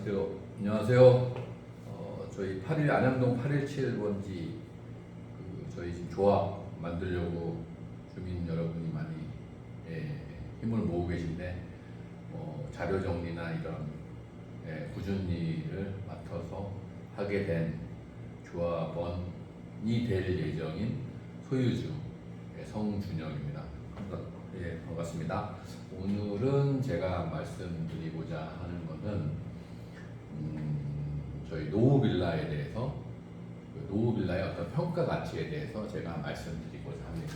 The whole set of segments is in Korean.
그래요. 안녕하세요. 저희 8일 안양동 817번지 저희 지금 조합 만들려고 주민 여러분이 많이 힘을 모으고 계신데 자료 정리나 이런 꾸준히 일을 맡아서 하게 된 조합원이 될 예정인 소유주 성준영입니다. 반갑습니다. 오늘은 제가 말씀드리고자 하는 것은 저희 노후 빌라에 대해서 노후 빌라의 어떤 평가 가치에 대해서 제가 말씀드리고자 합니다.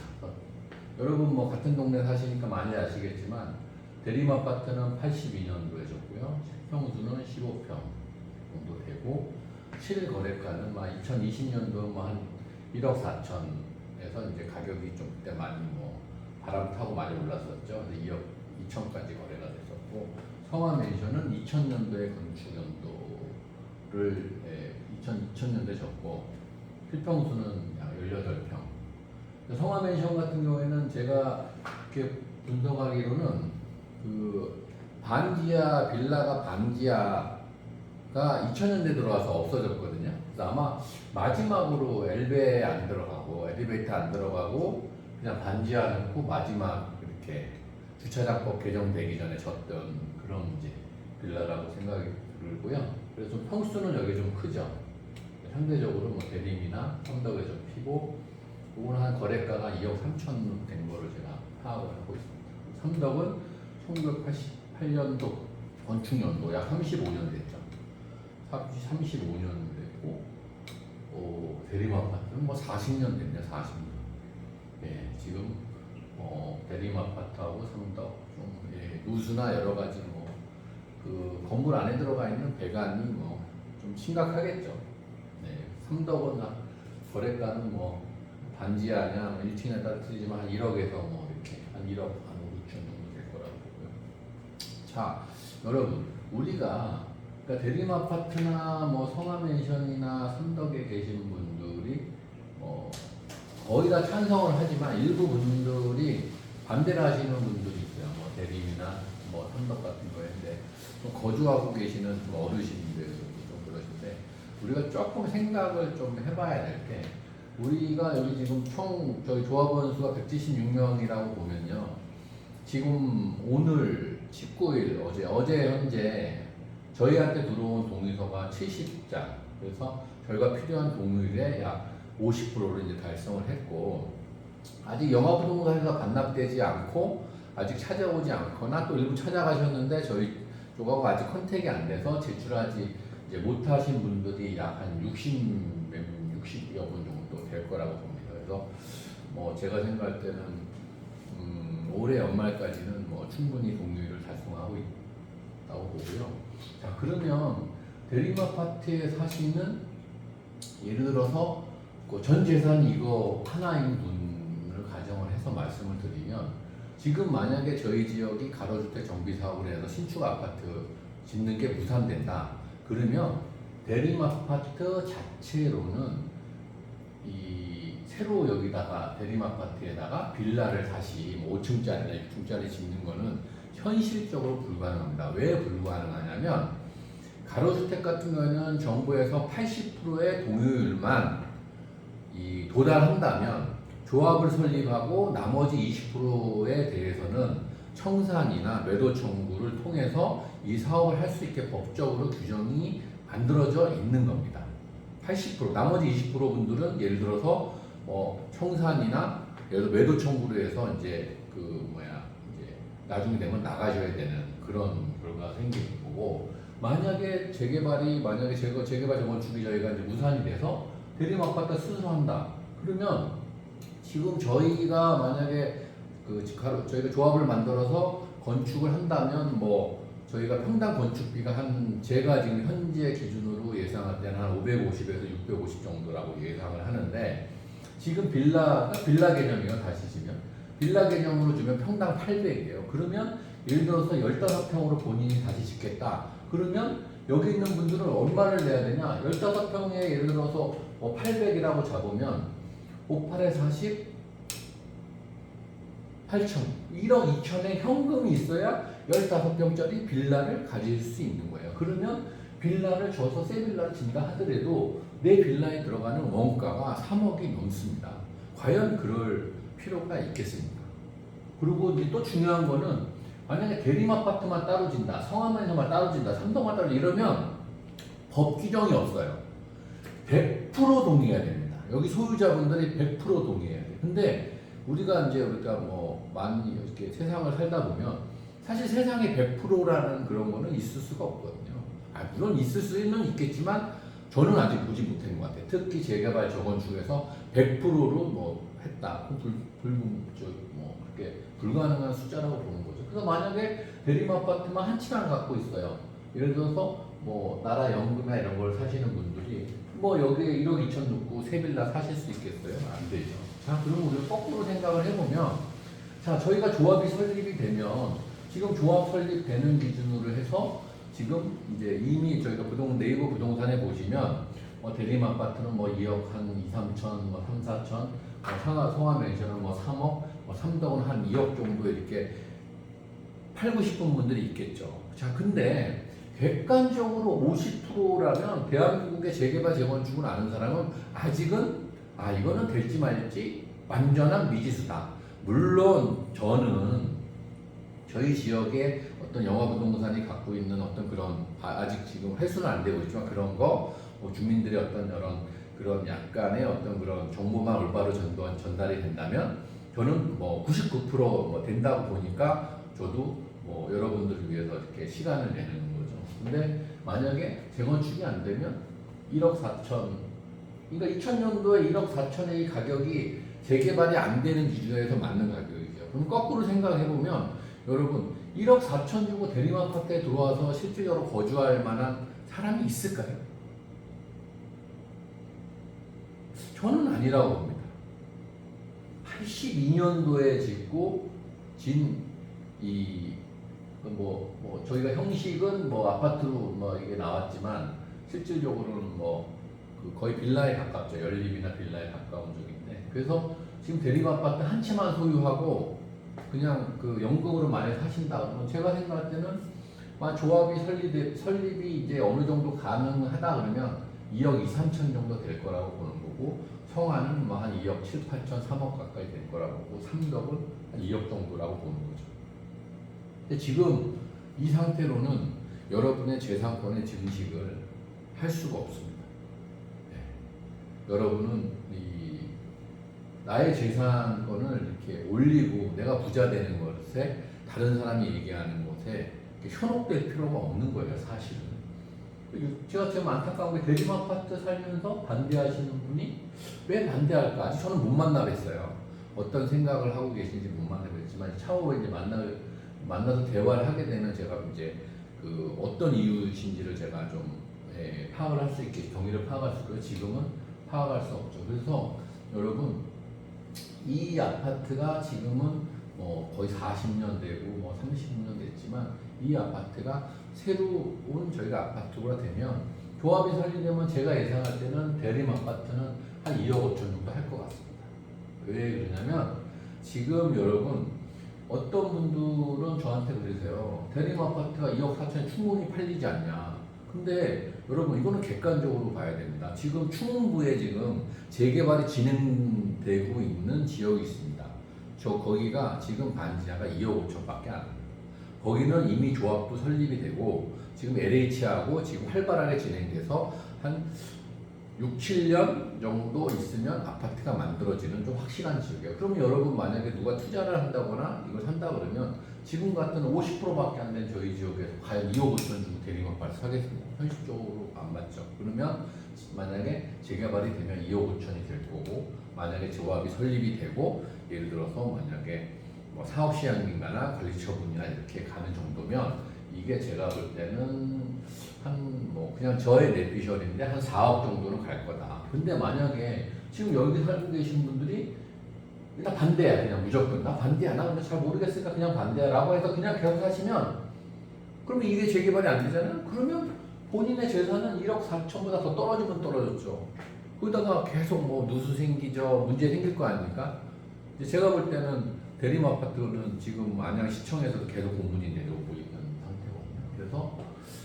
여러분 뭐 같은 동네 사시니까 많이 아시겠지만 대림 아파트는 82년도에 졌고요. 평수는 15평 정도 되고 실거래가는 2020년도 한 1억 4천에서 이제 가격이 좀 그때 많이 바람 타고 많이 올랐었죠. 2억 2천까지 거래가 됐었고 성화맨션은 2000년도에 건축 연도를 2000년도에 졌고 필평수는 약 18평. 성화맨션 같은 경우에는 제가 이렇게 분석하기로는 그 반지하 빌라가 반지하가 2000년대 들어와서 없어졌거든요. 그래서 아마 마지막으로 엘베 안 들어가고 엘리베이터 안 들어가고 그냥 반지하 넣고 마지막 이렇게 주차장법 개정되기 전에 졌던 그런 이제 빌라라고 생각이 들고요. 그래서 좀 평수는 여기 좀 크죠. 상대적으로 뭐 대림이나 삼덕에 좀 피고, 그거는 한 거래가가 2억 3천 된 거를 제가 파악을 하고 있습니다. 삼덕은 1988년도 건축연도 약 35년 됐죠. 35년 됐고, 대림 아파트는 뭐 40년 됐네요. 40년. 지금 대림 아파트하고 삼덕 좀 누수나 여러 가지 그 건물 안에 들어가 있는 배관이 좀 심각하겠죠. 삼덕은 거래가는 반지하냐 1층에 따라 틀리지만 한 1억에서 이렇게 한 1억 한 5천 정도 될 거라고 보고요. 자, 여러분 우리가 그러니까 대림 아파트나 성화맨션이나 삼덕에 계신 분들이 거의 다 찬성을 하지만 일부 분들이 반대를 하시는 분들이 있어요. 대림이나 삼덕 같은 거인데 거주하고 계시는 좀 어르신들 좀 그러신데 우리가 조금 생각을 좀 해봐야 될 게 우리가 여기 지금 총 저희 조합원 수가 176명이라고 보면요. 지금 오늘 19일 어제 현재 저희한테 들어온 동의서가 70장. 그래서 저희가 필요한 동의율의 약 50%를 이제 달성을 했고 아직 영화부동산에서 반납되지 않고 아직 찾아오지 않거나 또 일부 찾아가셨는데 저희 쪽하고 아직 컨택이 안 돼서 제출하지 이제 못하신 분들이 약 한 60여 분 정도 될 거라고 봅니다. 그래서 제가 생각할 때는 올해 연말까지는 충분히 동의율을 달성하고 있다고 보고요. 자, 그러면 대림 아파트에 사시는 예를 들어서 전 재산이 이거 하나인 분을 가정을 해서 말씀을 드리면 지금 만약에 저희 지역이 가로주택 정비사업을 해서 신축 아파트 짓는 게 무산된다. 그러면 대림 아파트 자체로는 이 새로 여기다가 대림 아파트에다가 빌라를 다시 5층짜리나 6층짜리 짓는 거는 현실적으로 불가능합니다. 왜 불가능하냐면 가로주택 같은 경우는 정부에서 80%의 동의율만 도달한다면 조합을 설립하고 나머지 20%에 대해서는 청산이나 매도 청구를 통해서 이 사업을 할 수 있게 법적으로 규정이 만들어져 있는 겁니다. 80% 나머지 20% 분들은 예를 들어서 청산이나 매도 청구를 해서 이제 이제 나중에 되면 나가셔야 되는 그런 결과가 생기는 거고 만약에 재개발 재건축이 저희가 이제 무산이 돼서 대림 아파트 수수한다. 그러면 지금 저희가 만약에 저희가 조합을 만들어서 건축을 한다면 저희가 평당 건축비가 제가 지금 현재 기준으로 예상할 때는 한 550에서 650 정도라고 예상을 하는데 지금 빌라 개념이요. 다시 지면 빌라 개념으로 주면 평당 800이에요. 그러면 예를 들어서 15평으로 본인이 다시 짓겠다. 그러면 여기 있는 분들은 얼마를 내야 되냐? 15평에 예를 들어서 800이라고 잡으면 58에 40 8천 1억 2천의 현금이 있어야 15평짜리 빌라를 가질 수 있는 거예요. 그러면 빌라를 줘서 새 빌라를 진다 하더라도 내 빌라에 들어가는 원가가 3억이 넘습니다. 과연 그럴 필요가 있겠습니까? 그리고 이제 또 중요한 거는 만약에 대림아파트만 따로 진다, 성함에서만 따로 진다, 삼동만 따로 이러면 법 규정이 없어요. 100% 동의해야 됩니다. 여기 소유자분들이 100% 동의해야 돼요. 근데 우리가 뭐 많이 이렇게 세상을 살다 보면 사실 세상에 100%라는 그런 거는 있을 수가 없거든요. 물론 있을 수는 있겠지만 저는 아직 보지 못한 것 같아요. 특히 재개발 재건축에서 100%로 뭐 했다. 그렇게 불가능한 숫자라고 보는 거죠. 그래서 만약에 대림아파트만 한 채만 갖고 있어요. 예를 들어서 뭐 나라 연금이나 이런 걸 사시는 분들이 뭐 여기에 1억 2천 넣고 새 빌라 사실 수 있겠어요? 안 되죠. 자, 그럼 우리가 거꾸로 생각을 해보면, 자, 저희가 조합이 설립이 되면 지금 조합 설립되는 기준으로 해서 지금 이제 이미 저희가 네이버 부동산에 보시면 대림아파트는 뭐 2억 한 2, 3천, 뭐 3, 4천, 성화맨션은 뭐 3억, 뭐 3억은 한 2억 정도 이렇게 팔고 싶은 분들이 있겠죠. 자, 근데 객관적으로 50%라면 대한민국의 재개발 재건축을 아는 사람은 아직은 이거는 될지 말지 완전한 미지수다. 물론 저는 저희 지역에 어떤 영화부동산이 갖고 있는 어떤 그런 아직 지금 회수는 안 되고 있지만 그런 거 주민들의 어떤 그런 약간의 어떤 그런 정보만 올바로 전달이 된다면 저는 뭐 99% 된다고 보니까 저도 뭐 여러분들을 위해서 이렇게 시간을 내는 거죠. 근데 만약에 재건축이 안 되면 1억 4천, 그러니까 2000년도에 1억 4천의 가격이 재개발이 안 되는 기준에서 맞는 가격이죠. 그럼 거꾸로 생각해 보면 여러분 1억 4천 주고 대림아파트에 들어와서 실질적으로 거주할 만한 사람이 있을까요? 저는 아니라고 봅니다. 82년도에 짓고 저희가 형식은 뭐 아파트로 뭐 이게 나왔지만 실질적으로는 거의 빌라에 가깝죠. 연립이나 빌라에 가까운 쪽인데, 그래서 지금 대림아파트 한 채만 소유하고 그냥 그 연금으로 만약 사신다 그러면 제가 생각할 때는 조합이 설립이 이제 어느 정도 가능하다 그러면 2억 2, 3천 정도 될 거라고 보는 거고, 성화는 뭐 한 2억 7, 8천, 3억 가까이 될 거라고 보고, 삼덕은 한 2억 정도라고 보는 거죠. 근데 지금 이 상태로는 여러분의 재산권의 증식을 할 수가 없습니다. 네. 여러분은 나의 재산권을 이렇게 올리고 내가 부자 되는 것에 다른 사람이 얘기하는 것에 현혹될 필요가 없는 거예요, 사실은. 제가 지금 안타까운 게 대림아파트 살면서 반대하시는 분이 왜 반대할까? 아직 저는 못 만나뵀어요. 어떤 생각을 하고 계신지 못 만나뵀지만 차후에 이제 만나서 대화를 하게 되면 제가 이제 그 어떤 이유신지를 제가 좀 파악을 할 수 있게, 경위를 파악할 수 있고요. 지금은 파악할 수 없죠. 그래서 여러분, 이 아파트가 지금은 거의 40년 되고 30년 됐지만 이 아파트가 새로운 저희가 아파트가 되면, 조합이 설립되면 제가 예상할 때는 대림 아파트는 한 2억 5천 정도 할 것 같습니다. 왜 그러냐면 지금 여러분 어떤 분들은 저한테 그러세요. 대림 아파트가 2억 4천에 충분히 팔리지 않냐. 근데 여러분 이거는 객관적으로 봐야 됩니다. 지금 충북부에 지금 재개발이 진행되고 있는 지역이 있습니다. 거기가 지금 반지하가 2억 5천밖에 안 합니다. 거기는 이미 조합도 설립이 되고 지금 LH하고 지금 활발하게 진행돼서 한 6, 7년 정도 있으면 아파트가 만들어지는 좀 확실한 지역이에요. 그럼 여러분 만약에 누가 투자를 한다거나 이걸 산다 그러면 지금 같은 50%밖에 안 된 저희 지역에서 과연 2억 5천 주고 대림아파트 사겠습니다. 현실적으로 안 맞죠. 그러면 만약에 재개발이 되면 2억 5천이 될 거고, 만약에 조합이 설립이 되고 예를 들어서 만약에 사업 시행인가나 관리 처분이나 이렇게 가는 정도면 이게 제가 볼 때는 그냥 저의 내피셜인데 한 4억 정도는 갈 거다. 근데 만약에 지금 여기 살고 계신 분들이 일단 반대야, 그냥 무조건 나 반대야, 나 근데 잘 모르겠으니까 그냥 반대야라고 해서 그냥 계속 하시면, 그러면 이게 재개발이 안 되잖아요. 그러면 본인의 재산은 1억 4천보다 더 떨어지면 떨어졌죠. 거기다가 계속 누수 생기죠, 문제 생길 거 아닙니까? 제가 볼 때는 대림 아파트는 지금 안양시청에서도 계속 공문이 내려오고 있는 상태거든요. 그래서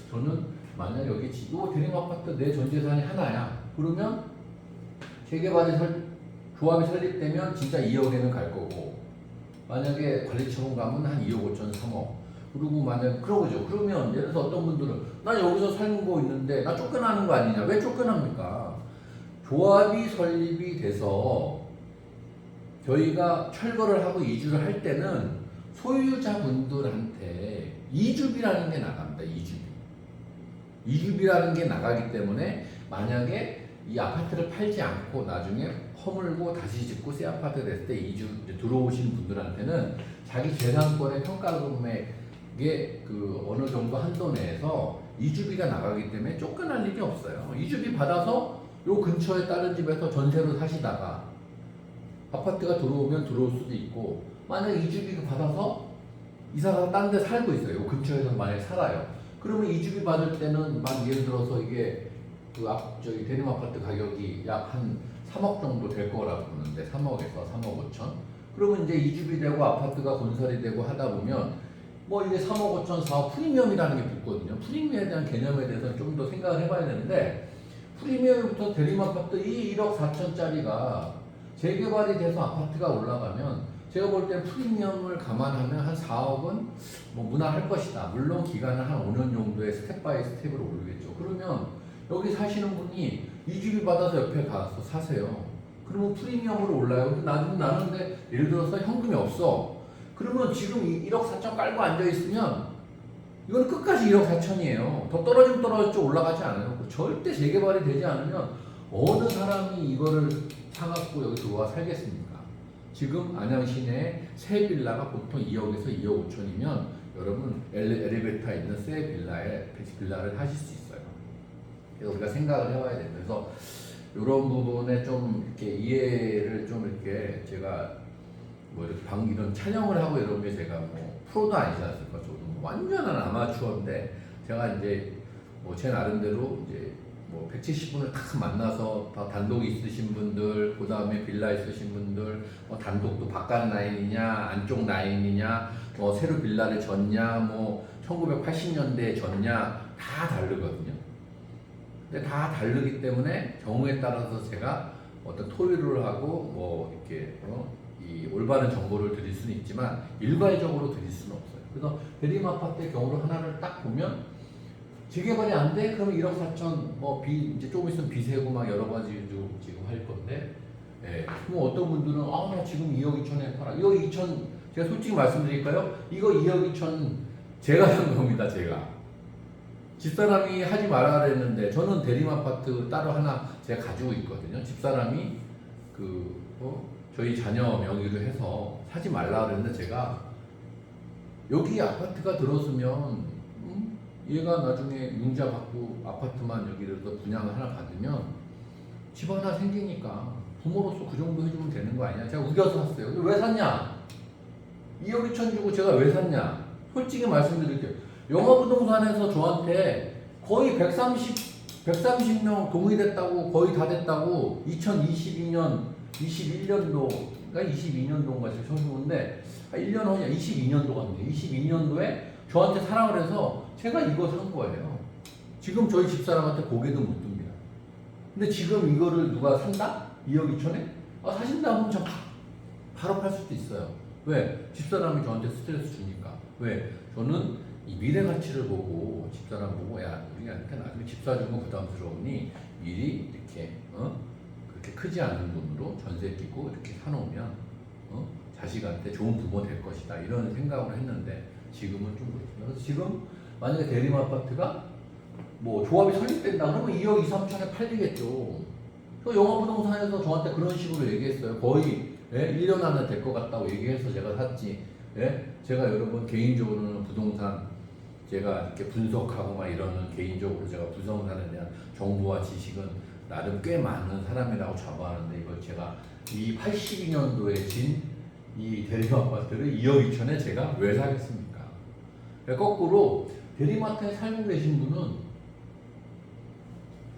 저는 만약 여기 요 대림아파트 내 전재산이 하나야. 그러면 재개발이 조합이 설립되면 진짜 2억에는 갈 거고, 만약에 관리처분 가면 한 2억 5천 3억. 그리고 만약 그런 거죠. 그러면 예를 들어서 어떤 분들은 나 여기서 살고 있는데 나 쫓겨나는 거 아니냐. 왜 쫓겨납니까? 조합이 설립이 돼서 저희가 철거를 하고 이주를 할 때는 소유자분들한테 이주비라는 게 나갑니다. 이주비라는 게 나가기 때문에 만약에 이 아파트를 팔지 않고 나중에 허물고 다시 짓고 새 아파트 됐을 때 이제 들어오신 분들한테는 자기 재산권의 평가금액의 그 어느 정도 한도 내에서 이주비가 나가기 때문에 쫓겨날 일이 없어요. 이주비 받아서 요 근처에 다른 집에서 전세로 사시다가 아파트가 들어오면 들어올 수도 있고, 만약 이주비 받아서 이사가 딴 데 살고 있어요. 요 근처에서 만약에 살아요. 그러면 이주비 받을 때는 만 예를 들어서 이게 저기 대림 아파트 가격이 약 한 3억 정도 될 거라고 보는데 3억에서 3억 5천. 그러면 이제 이주비 되고 아파트가 건설이 되고 하다 보면 뭐 이게 3억 5천 4억 프리미엄이라는 게 붙거든요. 프리미엄에 대한 개념에 대해서 좀 더 생각을 해봐야 되는데, 프리미엄부터 대림 아파트 이 1억 4천짜리가 재개발이 돼서 아파트가 올라가면 제가 볼 때 프리미엄을 감안하면 한 4억은 뭐 무난할 것이다. 물론 기간은 한 5년 정도의 스텝 바이 스텝으로 오르겠죠. 그러면 여기 사시는 분이 이주비 받아서 옆에 가서 사세요. 그러면 프리미엄으로 올라요. 근데 나는 근데 예를 들어서 현금이 없어. 그러면 지금 1억 4천 깔고 앉아있으면 이건 끝까지 1억 4천이에요. 더 떨어지면 떨어졌죠. 올라가지 않아요. 절대 재개발이 되지 않으면 어느 사람이 이거를 사갖고 여기 들어와 살겠습니까? 지금 안양 시내에 새 빌라가 보통 2억에서 2억 5천이면 여러분 엘리베이터 있는 새 빌라를 하실 수 있어요. 그래서 우리가 생각을 해봐야 돼요. 그래서 이런 부분에 좀 이렇게 이해를 좀 이렇게 제가 뭐 이렇게 이런 촬영을 하고 이런 게 제가 뭐 프로도 아니지 않습니까? 저도 뭐 완전한 아마추어인데 제가 이제 뭐 제 나름대로 이제 뭐 170분을 딱 만나서 다 단독 있으신 분들, 그 다음에 빌라 있으신 분들, 뭐 단독도 바깥 라인이냐, 안쪽 라인이냐, 뭐 새로 빌라를 졌냐, 뭐 1980년대에 졌냐, 다 다르거든요. 근데 다 다르기 때문에 경우에 따라서 제가 어떤 토의를 하고 뭐 이렇게 이 올바른 정보를 드릴 수는 있지만 일괄적으로 드릴 수는 없어요. 그래서 대림 아파트의 경우를 하나를 딱 보면 재개발이 안 돼? 그러면 1억 4천 이제 조금 있으면 비세고 막 여러 가지 지금 할 건데, 예. 그럼 어떤 분들은 나 지금 2억 2천에 팔아. 2억 2천 제가 솔직히 말씀드릴까요? 이거 2억 2천 제가 산 겁니다. 제가 집사람이 하지 말아야 했는데 저는 대림 아파트 따로 하나 제가 가지고 있거든요. 집사람이 저희 자녀 명의로 해서 사지 말라 그랬는데 제가 여기 아파트가 들어서면 얘가 나중에 융자 받고 아파트만 여기를 더 분양을 하나 받으면 집 하나 생기니까 부모로서 그 정도 해주면 되는 거 아니냐. 제가 우겨서 샀어요. 근데 왜 샀냐? 2억 2천 주고 제가 왜 샀냐? 솔직히 말씀드릴게요. 영화부동산에서 저한테 거의 130명 동의됐다고, 거의 다 됐다고 2022년 21년도 그러니까 22년도인가 지금 처음인데 1년 후냐 22년도 같네요. 22년도에 저한테 사랑을 해서 제가 이거 산 거예요. 지금 저희 집사람한테 고개도 못 듭니다. 근데 지금 이거를 누가 산다? 2억 2천에? 사신다 하면 바로 팔 수도 있어요. 왜? 집사람이 저한테 스트레스 주니까. 왜? 저는 이 미래 가치를 보고 집사람 보고 우리한테 나중에 집 사주면 부담스러우니 미리 이렇게 그렇게 크지 않은 돈으로 전세 끼고 이렇게 사놓으면 자식한테 좋은 부모 될 것이다 이런 생각을 했는데 지금은 좀 그렇습니다. 그래서 지금 만약에 대림 아파트가 뭐 조합이 설립된다 그러면 2억 2, 3천에 팔리겠죠. 영화부동산에서 저한테 그런 식으로 얘기했어요. 거의 1년 안에 될 것 같다고 얘기해서 제가 샀지. 제가 여러분 개인적으로는 부동산 제가 이렇게 분석하고 막 이러는 개인적으로 제가 부동산에 대한 정보와 지식은 나름 꽤 많은 사람이라고 자부하는데 이걸 제가 이 82년도에 진 이 대림 아파트를 2억 2천에 제가 왜 사겠습니까? 거꾸로 대림아파트에 살고 계신 분은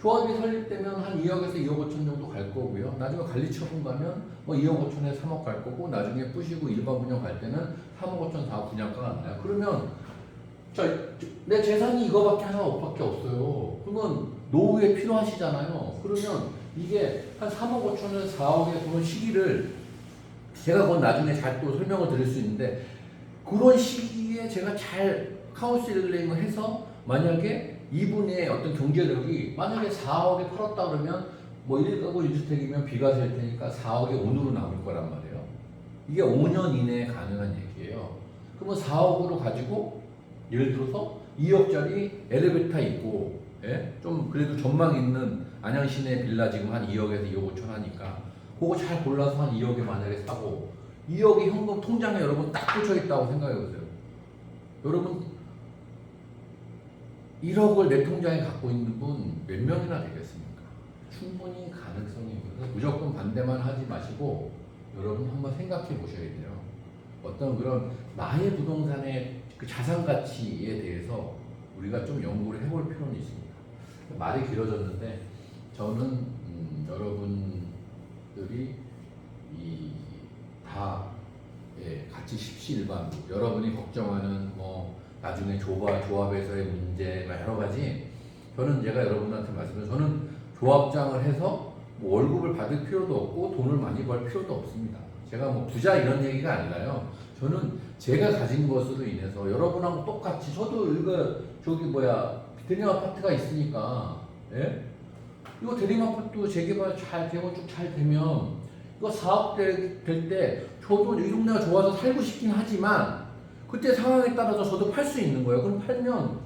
조합이 설립되면 한 2억에서 2억 5천 정도 갈 거고요. 나중에 관리처분 가면 뭐 2억 5천에 3억 갈 거고 나중에 부시고 일반 분양 갈 때는 3억 5천 4억 분양가가 나요. 그러면 내 재산이 이거밖에 하나밖에 없어요. 그러면 노후에 필요하시잖아요. 그러면 이게 한 3억 5천원, 4억의 그런 시기를 제가 그건 나중에 잘 또 설명을 드릴 수 있는데 그런 시기에 제가 잘 카운셀링을 해서 만약에 이분의 어떤 경제력이 만약에 4억에 팔았다 그러면 뭐 1가구 1주택이면 비과세일 테니까 4억에 온으로 남을 거란 말이에요. 이게 5년 이내에 가능한 얘기예요. 그러면 4억으로 가지고 예를 들어서 2억짜리 엘리베이터 있고 예? 좀 그래도 전망 있는 안양 시내 빌라 지금 한 2억에서 2억 5천 하니까 그거 잘 골라서 한 2억에 만약에 사고 2억이 현금 통장에 여러분 딱 꽂혀 있다고 생각해 보세요. 여러분 1억을 내 통장에 갖고 있는 분 몇 명이나 되겠습니까? 충분히 가능성이 있어서 무조건 반대만 하지 마시고 여러분 한번 생각해 보셔야 돼요. 어떤 그런 나의 부동산의 그 자산 가치에 대해서 우리가 좀 연구를 해볼 필요는 있습니다. 말이 길어졌는데 저는 여러분들이 다 같이 십시일반으로 여러분이 걱정하는 뭐 나중에 조합에서의 문제 여러 가지 저는 제가 여러분한테 말씀드려요. 저는 조합장을 해서 뭐 월급을 받을 필요도 없고 돈을 많이 벌 필요도 없습니다. 제가 뭐 부자 이런 얘기가 아니라요. 저는 제가 가진 것으로 인해서 여러분하고 똑같이 저도 이거 대림 아파트가 있으니까 예? 이거 대림 아파트 재개발 재건축 잘 되면 이거 4억 될 때 저도 이 동네가 좋아서 살고 싶긴 하지만 그때 상황에 따라서 저도 팔 수 있는 거예요. 그럼 팔면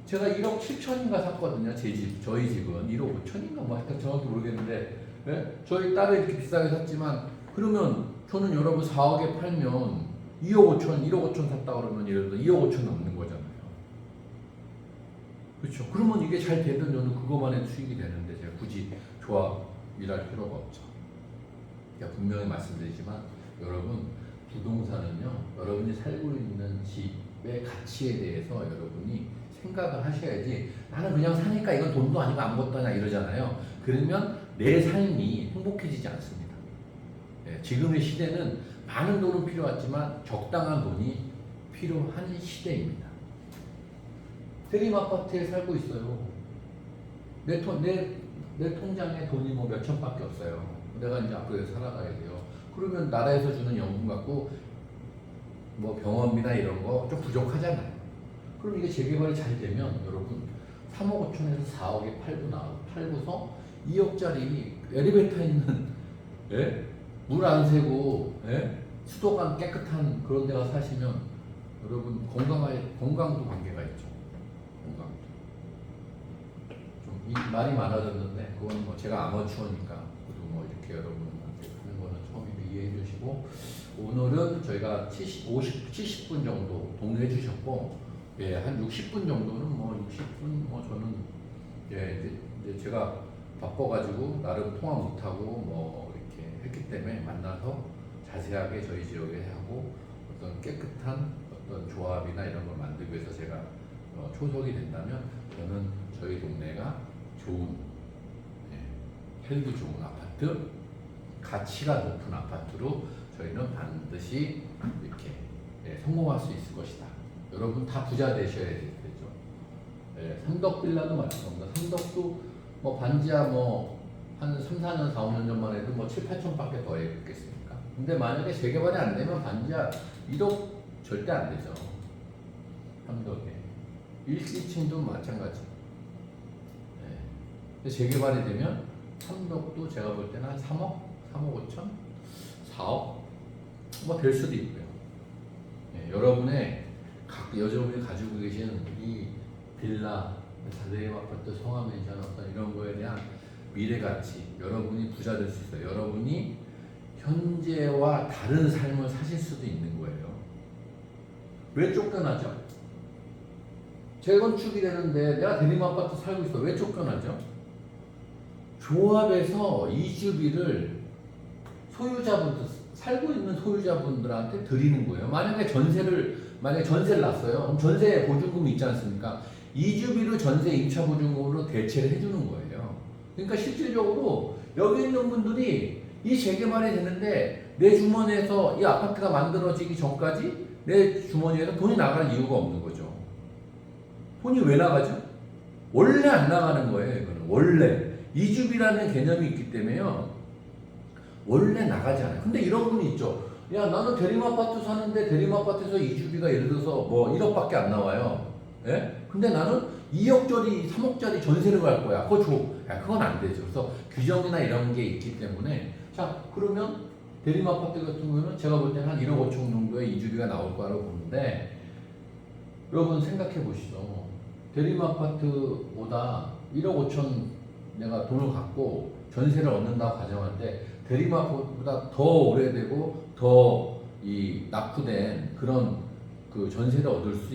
제가 1억 7천인가 샀거든요. 저희 집은 1억 5천인가 뭐 하여튼 정확히 모르겠는데 예? 저희 딸을 이렇게 비싸게 샀지만 그러면 저는 여러분 4억에 팔면 2억 5천, 1억 5천 샀다 그러면 예를 들어 2억 5천 남는 거잖아요. 그렇죠. 그러면 이게 잘 되면 저는 그거만의 수익이 되는데 제가 굳이 조합 일할 필요가 없죠. 제가 분명히 말씀드리지만 여러분 부동산은요 여러분이 살고 있는 집의 가치에 대해서 여러분이 생각을 하셔야지 나는 그냥 사니까 이건 돈도 아니고 아무것도 아니야 이러잖아요. 그러면 내 삶이 행복해지지 않습니다. 예, 지금의 시대는 많은 돈은 필요하지만 적당한 돈이 필요한 시대입니다. 대림 아파트에 살고 있어요. 내 통장에 돈이 뭐 몇천밖에 없어요. 내가 이제 앞으로 살아가야 돼요. 그러면 나라에서 주는 연금 갖고 뭐 병원비나 이런 거 좀 부족하잖아요. 그럼 이게 재개발이 잘 되면 여러분 3억 5천에서 4억에 팔고서 2억짜리 엘리베이터 있는 예? 물 안 새고 예? 수도관 깨끗한 그런 데 가서 사시면 여러분 건강도 관계가 있죠. 건강도. 좀 이 말이 많아졌는데 그건 뭐 제가 아마추어니까 저도 뭐 이렇게 여러분한테 하는 거는 처음이니까 이해해 주시고 오늘은 저희가 70분 정도 동의해 주셨고 예, 한 60분 정도는 뭐 60분 뭐 저는 예, 이제 제가 바빠가지고 나름 통화 못하고 뭐 이렇게 했기 때문에 만나서 자세하게 저희 지역에 하고 어떤 깨끗한 어떤 조합이나 이런 걸 만들기 위해서 제가 초석이 된다면 저는 저희 동네가 좋은 예, 헬기 좋은 아파트 가치가 높은 아파트로 저희는 반드시 이렇게 예, 성공할 수 있을 것이다. 여러분 다 부자 되셔야 되겠죠. 예, 삼덕 빌라도 마찬가지입니다. 삼덕도 뭐 반지하 뭐 한 3, 4년, 4, 5년 전만 해도 뭐 7, 8천밖에 더 했겠습니까? 근데 만약에 재개발이 안 되면 반지하 1억 절대 안 되죠. 삼덕에. 1, 2층도 마찬가지. 예. 재개발이 되면 삼덕도 제가 볼 때는 한 3억, 3억 5천, 4억 뭐 될 수도 있고요. 예, 여러분의 여러분이 가지고 계신 이 빌라, 대림 아파트, 성화맨션 어떤 이런 거에 대한 미래 가치, 여러분이 부자 될 수 있어요. 여러분이 현재와 다른 삶을 사실 수도 있는 거예요. 왜 쫓겨나죠? 재건축이 되는데 내가 대림 아파트 살고 있어. 왜 쫓겨나죠? 조합에서 이주비를 살고 있는 소유자분들한테 드리는 거예요. 만약에 전세를 놨어요. 그럼 전세 보증금이 있지 않습니까? 이주비를 전세 임차 보증금으로 대체를 해주는 거예요. 그러니까 실질적으로 여기 있는 분들이 이 재개발이 되는데 내 주머니에서 이 아파트가 만들어지기 전까지 내 주머니에서 돈이 나갈 이유가 없는 거죠. 돈이 왜 나가죠? 원래 안 나가는 거예요. 이거는 원래 이주비라는 개념이 있기 때문에요. 원래 나가지 않아요. 근데 이런 분이 있죠. 야, 나는 대림아파트 사는데 대림아파트에서 이주비가 예를 들어서 뭐 1억밖에 안 나와요. 예? 근데 나는 2억짜리, 3억짜리 전세를 갈 거야. 그거 줘. 야, 그건 안 되죠. 그래서 규정이나 이런 게 있기 때문에 자, 그러면 대림아파트 같은 경우는 제가 볼 때는 한 1억 5천 정도의 이주비가 나올 거라고 보는데 여러분 생각해 보시죠. 대림아파트보다 1억 5천 내가 돈을 갖고 전세를 얻는다고 가정할 때 대림아파트보다 더 오래되고 더 이 낙후된 그런 그 전세를 얻을 수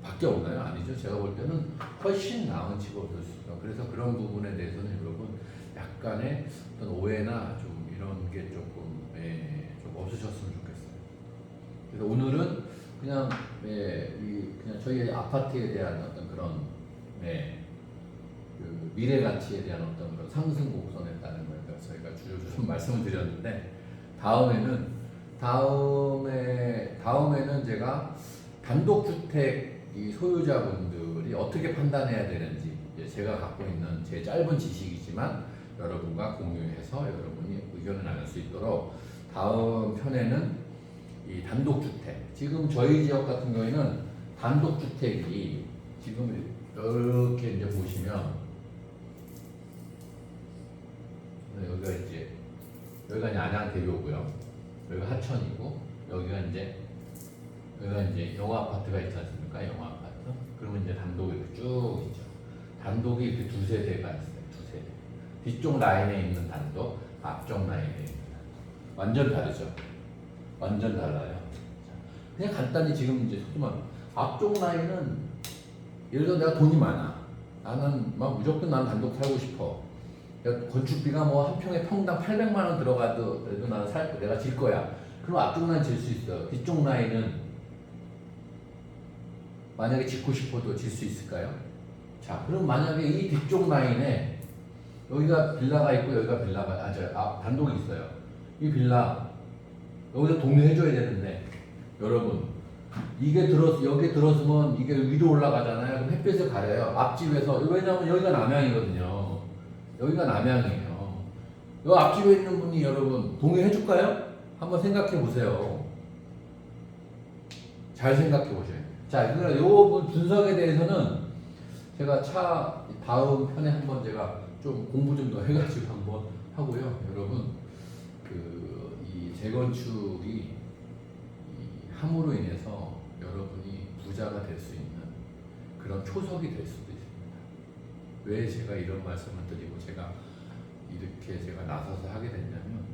밖에 없나요? 아니죠. 제가 볼 때는 훨씬 나은 집을 얻을 수 있어요. 그래서 그런 부분에 대해서는 여러분 약간의 어떤 오해나 좀 이런 게 조금 좀 없으셨으면 좋겠어요. 그래서 오늘은 그냥 그냥 저희 아파트에 대한 어떤 그런 그 미래 가치에 대한 어떤 그런 상승 곡선에 따른 거에 대해서 저희가 주로 좀 말씀을 드렸는데 다음에는 제가 단독주택 이 소유자분들이 어떻게 판단해야 되는지 제가 갖고 있는 제 짧은 지식이지만 여러분과 공유해서 여러분이 의견을 나눌 수 있도록 다음 편에는 이 단독주택 지금 저희 지역 같은 경우에는 단독주택이 지금 이렇게 이제 보시면 여기가 이제 안양대교고요. 여기가 하천이고 여기가 이제 영화 아파트가 있지 않습니까? 영화 아파트. 그러면 이제 단독이 이렇게 쭉 있죠. 단독이 이렇게 두 세대가 있어요. 두 세대. 뒤쪽 라인에 있는 단독, 앞쪽 라인에 있는 단독. 완전 다르죠. 완전 달라요. 그냥 간단히 지금 이제 소두만 앞쪽 라인은 예를 들어 내가 돈이 많아. 나는 막 무조건 난 단독 살고 싶어. 건축비가 뭐 한 평에 평당 800만 원 들어가도 그래도 나는 내가 질 거야. 그럼 앞쪽 라인 질 수 있어요. 뒤쪽 라인은 만약에 짓고 싶어도 질 수 있을까요? 자, 그럼 만약에 이 뒤쪽 라인에 여기가 빌라가 있고 여기가 단독이 있어요. 이 빌라 여기서 동의해줘야 되는데 여러분 여기 들어서면 이게 위로 올라가잖아요. 그럼 햇빛을 가려요. 앞집에서 왜냐면 여기가 남향이거든요. 여기가 남향이에요. 이 앞집에 있는 분이 여러분 동의해줄까요? 한번 생각해 보세요. 잘 생각해 보세요. 자, 그러니까 요 분석에 대해서는 제가 다음 편에 한번 제가 좀 공부 좀 더 해가지고 한번 하고요. 여러분 이 재건축이 함으로 인해서 여러분이 부자가 될 수 있는 그런 초석이 될 수도 있습니다. 왜 제가 이런 말씀을 드리고 제가 나서서 하게 됐냐면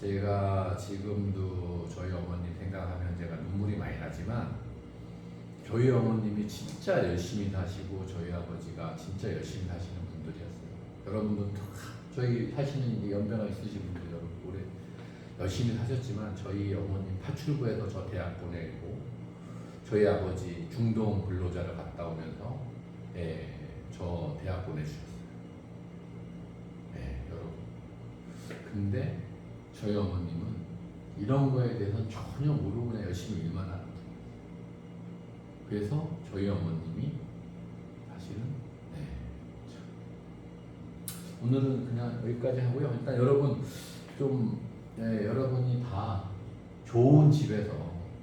제가 지금도 저희 어머님 생각하면 제가 눈물이 많이 나지만 저희 어머님이 진짜 열심히 사시고 저희 아버지가 진짜 열심히 사시는 분들이었어요. 여러분도 저희 사시는 연배가 있으신 분들 여러분 오래 열심히 사셨지만 저희 어머님 파출부에서 저 대학 보내고 저희 아버지 중동 근로자를 갔다 오면서 저 대학 보내주셨어요. 여러분. 근데 저희 어머님은 이런 거에 대해서는 전혀 모르고 그냥 열심히 일만 하는 거예요. 그래서 저희 어머님이 사실은 오늘은 그냥 여기까지 하고요. 일단 여러분 여러분이 다 좋은 집에서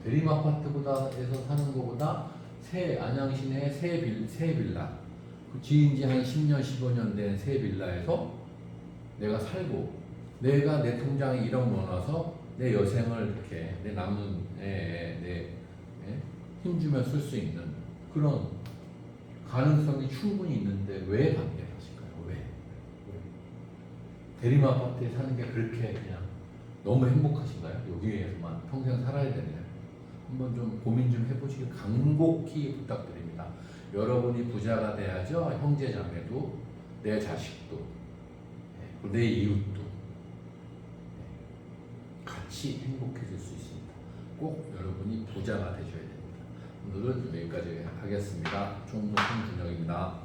대림아파트에서 사는 것보다 안양시내 새 빌라 지은 지 한 10년 15년 된 새 빌라에서 내가 살고 내가 내 통장에 1억 넣어놔서 내 여생을 이렇게 내 남은 힘주면 쓸 수 있는 그런 가능성이 충분히 있는데 왜 반대하실까요? 왜? 대림아파트에 사는 게 그렇게 그냥 너무 행복하신가요? 여기에서만 평생 살아야 되나요? 한번 좀 고민 좀 해보시길 간곡히 부탁드립니다. 여러분이 부자가 돼야죠. 형제 자매도 내 자식도 내 이웃도 같이 행복해질 수 있습니다. 꼭 여러분이 부자가 되셔야 됩니다. 오늘은 여기까지 하겠습니다. 총무 홍준영입니다.